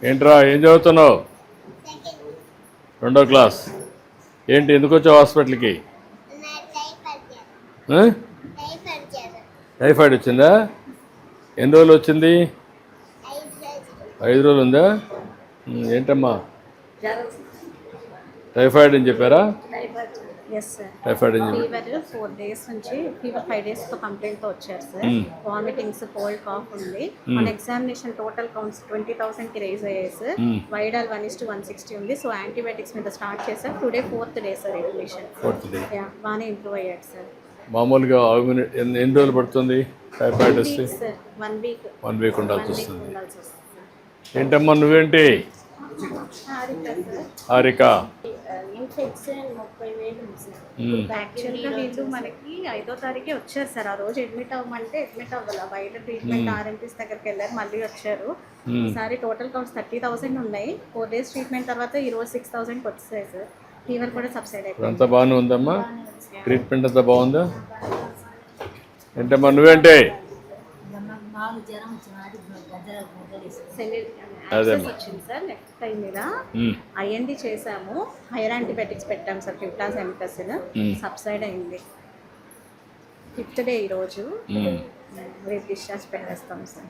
ఏంట్రా ఏం చదువుతున్నావు? 2వ క్లాస్. ఏంటి ఎందుకు వచ్చావు హాస్పిటల్కి? ఆ? టైఫాయిడ్ వచ్చిందా? ఎన్ని రోజులు వచ్చింది? 5 రోజులు ఉందా? ఏంటమ్మా టైఫాయిడ్ అని చెప్పారా? Yes sir. టైఫాయిడ్ అని చెప్పి ఫీవర్ 4 days నుంచి, ఫీవర్ 5 days కంప్లైంట్తో వచ్చారు సార్. వామిటింగ్స్, కోల్డ్, కాఫ్ ఉంది. మన ఎగ్జామినేషన్ టోటల్ కౌంట్స్ 20,000కి రైజ్ అయ్యాయి సార్. వైడాల్ 1:160 ఉంది. సో యాంటీబయాటిక్స్ మీద స్టార్ట్ చేశారు. Today 4th day sir admission. 4th day. బాగానే ఇంప్రూవ్ అయ్యాడు సార్. మామూలుగా ఎన్ని రోజులు పడుతుంది టైఫాయిడ్ వస్తే? 1 week. 1 week ఉండాల్సి వస్తుంది. ఏంటమ్మా నువ్వేంటి? హారిక. ఇన్ఫెక్షన్ 30,000 ఉంది సార్. యాక్చువల్గా వీళ్ళు మనకి 5వ తారీఖే వచ్చారు సార్. ఆ రోజు అడ్మిట్ అవ్వమంటే అడ్మిట్ అవ్వాలి. బయట ట్రీట్మెంట్ ఆర్ఎంపీస్ దగ్గరికి వెళ్ళారు, మళ్ళీ వచ్చారు. ఈసారి టోటల్ కౌంట్స్ 30,000 ఉన్నాయి. 4 days ట్రీట్మెంట్ తర్వాత ఈరోజు 6,000కి వచ్చాయి సార్. ఫీవర్ కూడా సబ్సైడ్ అయిపోయింది. అంతా బాగానే ఉందమ్మా? ట్రీట్మెంట్ అంతా బాగుందా? ఏంటమ్మా నువ్వేంటి? వచ్చింది సార్ నెక్స్ట్ టైం మీద ఐఎన్డి చేసాము. హైయర్ యాంటీబయాటిక్స్ పెట్టాము సార్. ఫిఫ్టాస్ ఎంటసిన్ సబ్సైడ్ అయింది. 5th day ఈరోజు. రేపు డిశ్చార్జ్ పెట్టేస్తాం సార్.